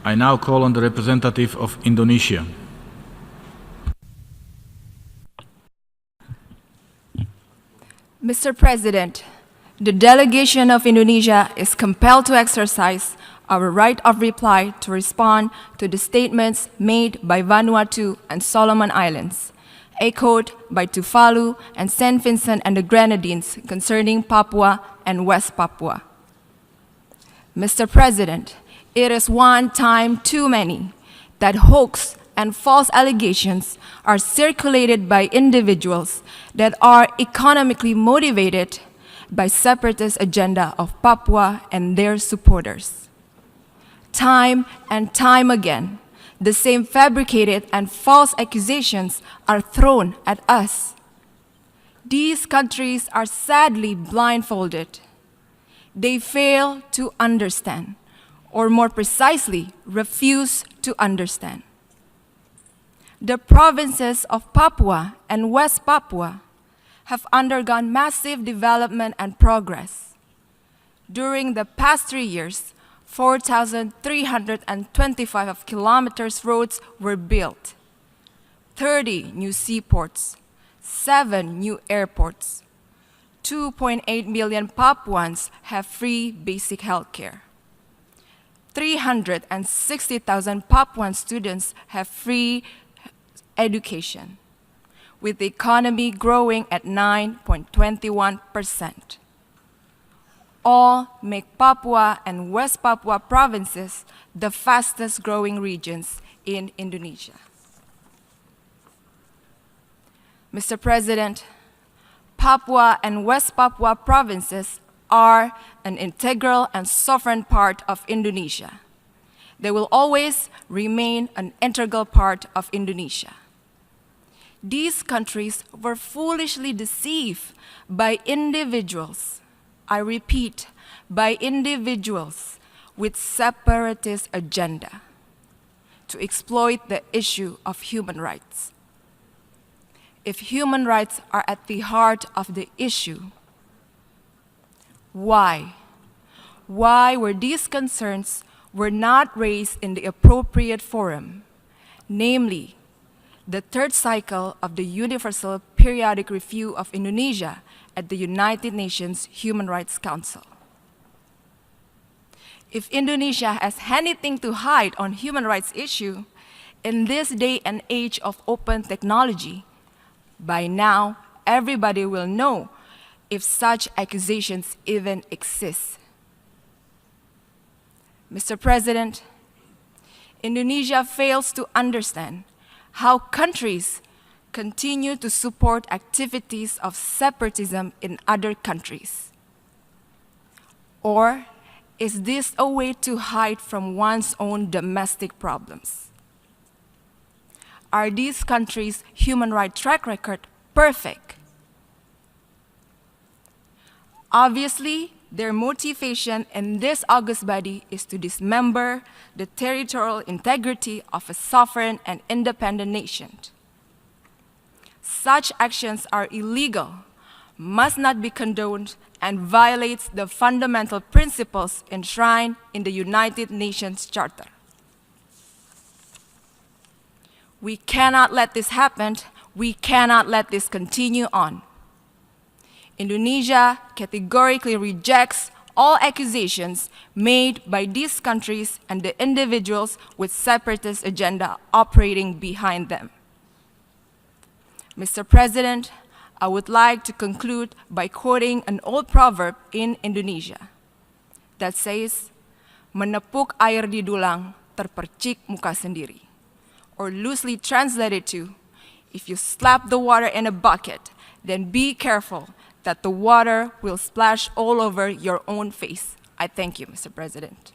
I now call on the representative of Indonesia. Mr. President, the delegation of Indonesia is compelled to exercise our right of reply to respond to the statements made by Vanuatu and Solomon Islands, echoed by Tuvalu and St. Vincent and the Grenadines concerning Papua and West Papua. Mr. President, it is one time too many that hoax and false allegations are circulated by individuals that are economically motivated by separatist agenda of Papua and their supporters. Time and time again, the same fabricated and false accusations are thrown at us. These countries are sadly blindfolded. They fail to understand, or more precisely, refuse to understand. The provinces of Papua and West Papua have undergone massive development and progress. During the past 3 years, 4,325 of kilometers roads were built, 30 new seaports, 7 new airports, 2.8 million Papuans have free basic health care. 360,000 Papuan students have free education, with the economy growing at 9.21%. All make Papua and West Papua provinces the fastest growing regions in Indonesia. Mr. President, Papua and West Papua provinces are an integral and sovereign part of Indonesia. They will always remain an integral part of Indonesia. These countries were foolishly deceived by individuals, I repeat, by individuals with separatist agenda to exploit the issue of human rights. If human rights are at the heart of the issue, why? Why were these concerns not raised in the appropriate forum, namely the third cycle of the Universal Periodic Review of Indonesia at the United Nations Human Rights Council? If Indonesia has anything to hide on human rights issue, in this day and age of open technology, by now everybody will know if such accusations even exist. Mr. President, Indonesia fails to understand how countries continue to support activities of separatism in other countries. Or is this a way to hide from one's own domestic problems? Are these countries' human rights track record perfect? Obviously, their motivation in this august body is to dismember the territorial integrity of a sovereign and independent nation. Such actions are illegal, must not be condoned, and violates the fundamental principles enshrined in the United Nations Charter. We cannot let this happen. We cannot let this continue on. Indonesia categorically rejects all accusations made by these countries and the individuals with separatist agenda operating behind them. Mr. President, I would like to conclude by quoting an old proverb in Indonesia that says, "Menepuk air di dulang, terpercik muka sendiri," or loosely translated to, if you slap the water in a bucket, then be careful that the water will splash all over your own face. I thank you, Mr. President.